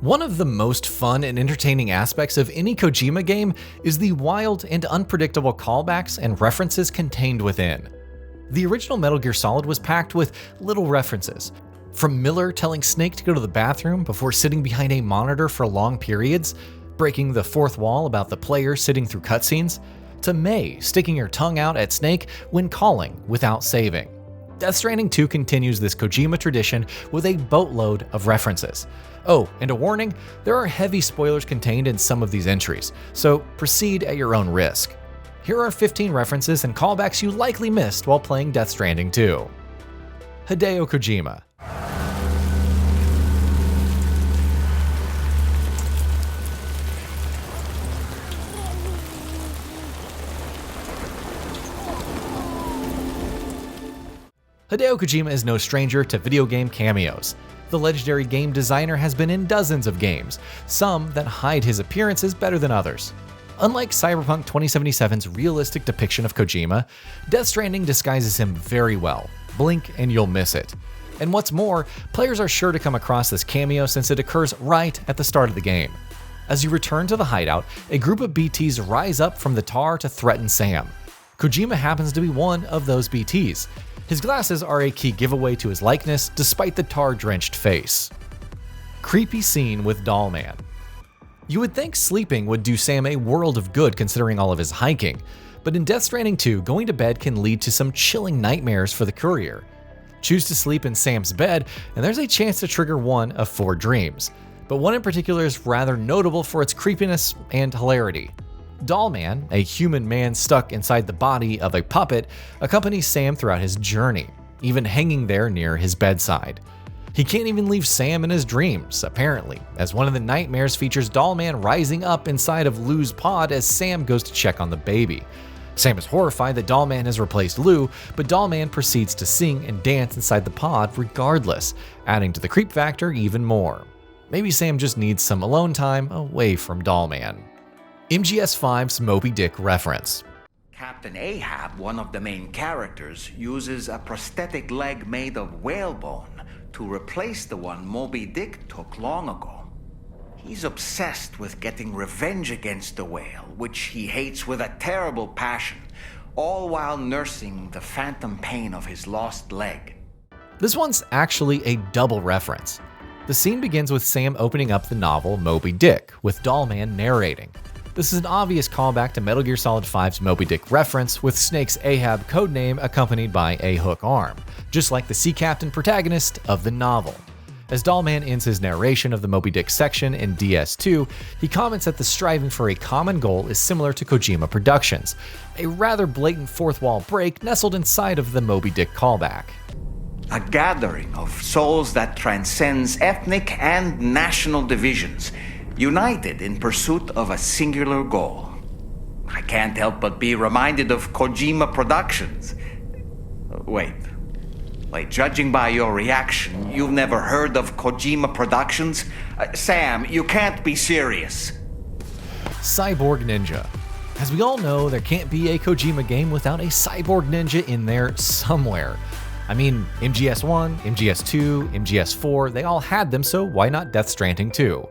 One of the most fun and entertaining aspects of any Kojima game is the wild and unpredictable callbacks and references contained within. The original Metal Gear Solid was packed with little references, from Miller telling Snake to go to the bathroom before sitting behind a monitor for long periods, breaking the fourth wall about the player sitting through cutscenes, to May sticking her tongue out at Snake when calling without saving. Death Stranding 2 continues this Kojima tradition with a boatload of references. Oh, and a warning, there are heavy spoilers contained in some of these entries, so proceed at your own risk. Here are 15 references and callbacks you likely missed while playing Death Stranding 2. Hideo Kojima. Hideo Kojima is no stranger to video game cameos. The legendary game designer has been in dozens of games, some that hide his appearances better than others. Unlike Cyberpunk 2077's realistic depiction of Kojima, Death Stranding disguises him very well. Blink and you'll miss it. And what's more, players are sure to come across this cameo since it occurs right at the start of the game. As you return to the hideout, a group of BTs rise up from the tar to threaten Sam. Kojima happens to be one of those BTs. His glasses are a key giveaway to his likeness, despite the tar-drenched face. Creepy scene with Dollman. You would think sleeping would do Sam a world of good considering all of his hiking, but in Death Stranding 2, going to bed can lead to some chilling nightmares for the courier. Choose to sleep in Sam's bed, and there's a chance to trigger one of 4 dreams, but one in particular is rather notable for its creepiness and hilarity. Dollman, a human man stuck inside the body of a puppet, accompanies Sam throughout his journey, even hanging there near his bedside. He can't even leave Sam in his dreams, apparently, as one of the nightmares features Dollman rising up inside of Lou's pod as Sam goes to check on the baby. Sam is horrified that Dollman has replaced Lou, but Dollman proceeds to sing and dance inside the pod regardless, adding to the creep factor even more. Maybe Sam just needs some alone time away from Dollman. MS5s Moby Dick reference. Captain Ahab, one of the main characters, uses a prosthetic leg made of whalebone to replace the one Moby Dick took long ago. He's obsessed with getting revenge against the whale, which he hates with a terrible passion, all while nursing the phantom pain of his lost leg. This one's actually a double reference. The scene begins with Sam opening up the novel Moby Dick, with Dollman narrating. This is an obvious callback to Metal Gear Solid 5's Moby Dick reference, with Snake's Ahab codename accompanied by a hook arm, just like the sea captain protagonist of the novel. As Dollman ends his narration of the Moby Dick section in DS2, he comments that the striving for a common goal is similar to Kojima Productions, a rather blatant fourth wall break nestled inside of the Moby Dick callback. A gathering of souls that transcends ethnic and national divisions, united in pursuit of a singular goal. I can't help but be reminded of Kojima Productions. Wait, judging by your reaction, you've never heard of Kojima Productions? Sam, you can't be serious. Cyborg Ninja. As we all know, there can't be a Kojima game without a Cyborg Ninja in there somewhere. I mean, MGS1, MGS2, MGS4, they all had them, so why not Death Stranding 2?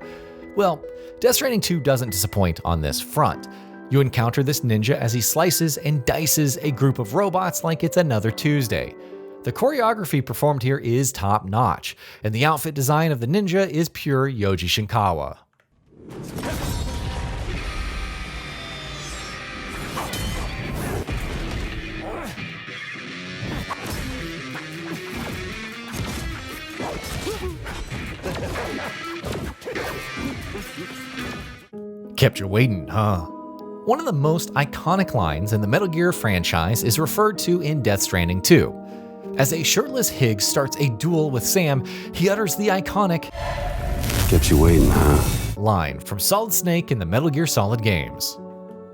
Well, Death Stranding 2 doesn't disappoint on this front. You encounter this ninja as he slices and dices a group of robots like it's another Tuesday. The choreography performed here is top-notch, and the outfit design of the ninja is pure Yoji Shinkawa. Kept you waiting, huh? One of the most iconic lines in the Metal Gear franchise is referred to in Death Stranding 2. As a shirtless Higgs starts a duel with Sam, he utters the iconic "Kept you waiting, huh?" line from Solid Snake in the Metal Gear Solid games.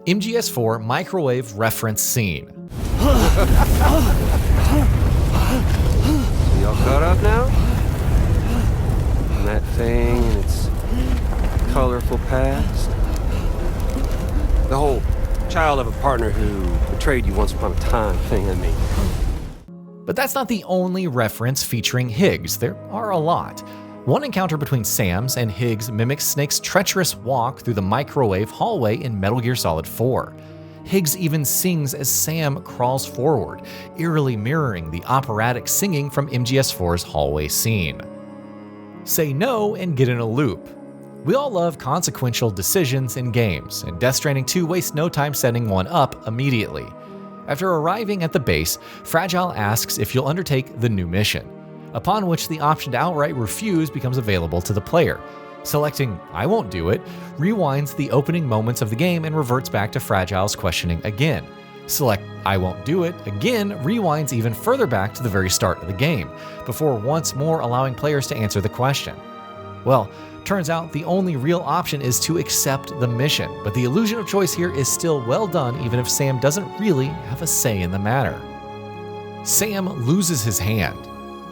MGS4 microwave reference scene. So y'all caught up now? And that thing and its colorful past? The whole child of a partner who betrayed you once upon a time thing, I mean. But that's not the only reference featuring Higgs. There are a lot. One encounter between Sam's and Higgs mimics Snake's treacherous walk through the microwave hallway in Metal Gear Solid 4. Higgs even sings as Sam crawls forward, eerily mirroring the operatic singing from MGS4's hallway scene. Say no and get in a loop. We all love consequential decisions in games, and Death Stranding 2 wastes no time setting one up immediately. After arriving at the base, Fragile asks if you'll undertake the new mission, upon which the option to outright refuse becomes available to the player. Selecting I won't do it rewinds the opening moments of the game and reverts back to Fragile's questioning again. Select I won't do it again rewinds even further back to the very start of the game, before once more allowing players to answer the question. Well, turns out the only real option is to accept the mission, but the illusion of choice here is still well done even if Sam doesn't really have a say in the matter. Sam loses his hand.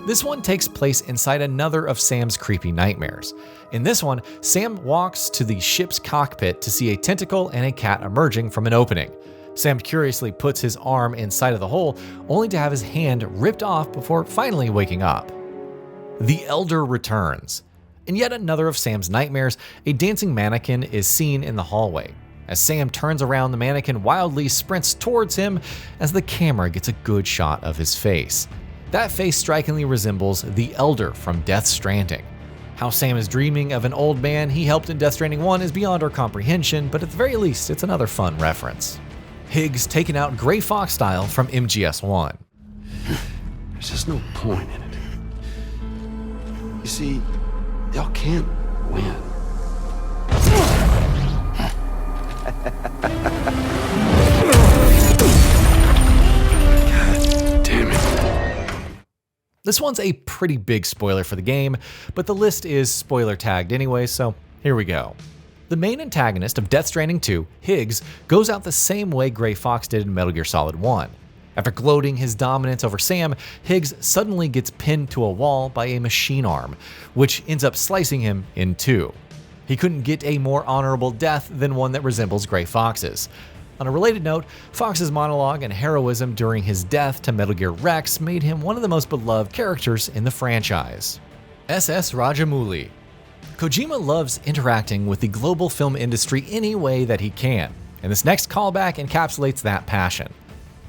This one takes place inside another of Sam's creepy nightmares. In this one, Sam walks to the ship's cockpit to see a tentacle and a cat emerging from an opening. Sam curiously puts his arm inside of the hole, only to have his hand ripped off before finally waking up. The Elder returns. In yet another of Sam's nightmares, a dancing mannequin is seen in the hallway. As Sam turns around, the mannequin wildly sprints towards him as the camera gets a good shot of his face. That face strikingly resembles the Elder from Death Stranding. How Sam is dreaming of an old man he helped in Death Stranding 1 is beyond our comprehension, but at the very least, it's another fun reference. Higgs taken out Gray Fox style from MGS1. There's just no point in it. You see, y'all can't win. God damn it. This one's a pretty big spoiler for the game, but the list is spoiler tagged anyway, so here we go. The main antagonist of Death Stranding 2, Higgs, goes out the same way Gray Fox did in Metal Gear Solid 1. After gloating his dominance over Sam, Higgs suddenly gets pinned to a wall by a machine arm, which ends up slicing him in two. He couldn't get a more honorable death than one that resembles Gray Fox's. On a related note, Fox's monologue and heroism during his death to Metal Gear Rex made him one of the most beloved characters in the franchise. SS Rajamuli. Kojima loves interacting with the global film industry any way that he can, and this next callback encapsulates that passion.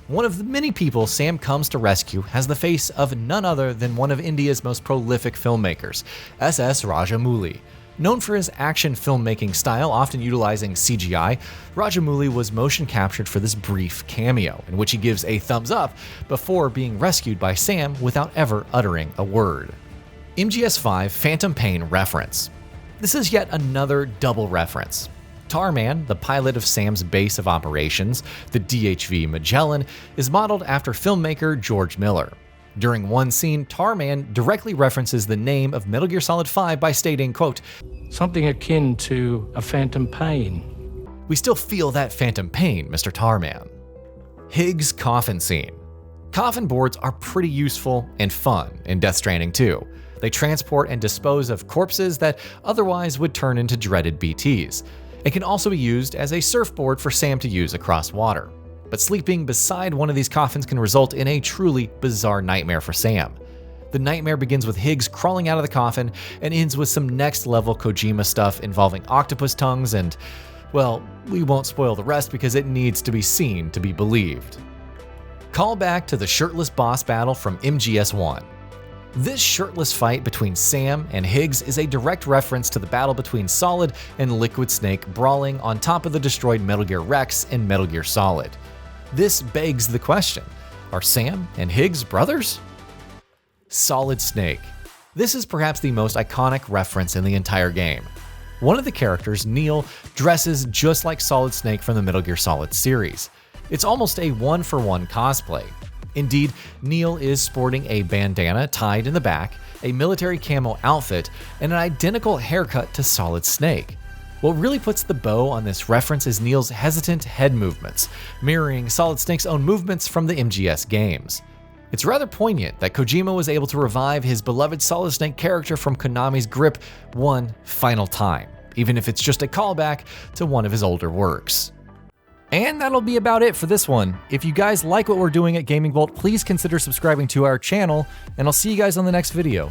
One of the many people Sam comes to rescue has the face of none other than one of India's most prolific filmmakers, SS Rajamuli. Known for his action filmmaking style, often utilizing CGI, Rajamuli was motion captured for this brief cameo, in which he gives a thumbs up before being rescued by Sam without ever uttering a word. MGS5 Phantom Pain reference. This is yet another double reference. Tarman, the pilot of Sam's base of operations, the DHV Magellan, is modeled after filmmaker George Miller. During one scene, Tarman directly references the name of Metal Gear Solid 5 by stating, quote, "Something akin to a phantom pain." "We still feel that phantom pain, Mr. Tarman." Higgs Coffin Scene. Coffin boards are pretty useful and fun in Death Stranding 2. They transport and dispose of corpses that otherwise would turn into dreaded BTs. It can also be used as a surfboard for Sam to use across water. But sleeping beside one of these coffins can result in a truly bizarre nightmare for Sam. The nightmare begins with Higgs crawling out of the coffin and ends with some next level Kojima stuff involving octopus tongues and, well, we won't spoil the rest because it needs to be seen to be believed. Call back to the shirtless boss battle from MGS1. This shirtless fight between Sam and Higgs is a direct reference to the battle between Solid and Liquid Snake brawling on top of the destroyed Metal Gear Rex in Metal Gear Solid. This begs the question, are Sam and Higgs brothers? Solid Snake. This is perhaps the most iconic reference in the entire game. One of the characters, Neil, dresses just like Solid Snake from the Metal Gear Solid series. It's almost a one-for-one cosplay. Indeed, Neil is sporting a bandana tied in the back, a military camo outfit, and an identical haircut to Solid Snake. What really puts the bow on this reference is Neil's hesitant head movements, mirroring Solid Snake's own movements from the MGS games. It's rather poignant that Kojima was able to revive his beloved Solid Snake character from Konami's grip one final time, even if it's just a callback to one of his older works. And that'll be about it for this one. If you guys like what we're doing at GamingBolt, please consider subscribing to our channel, and I'll see you guys on the next video.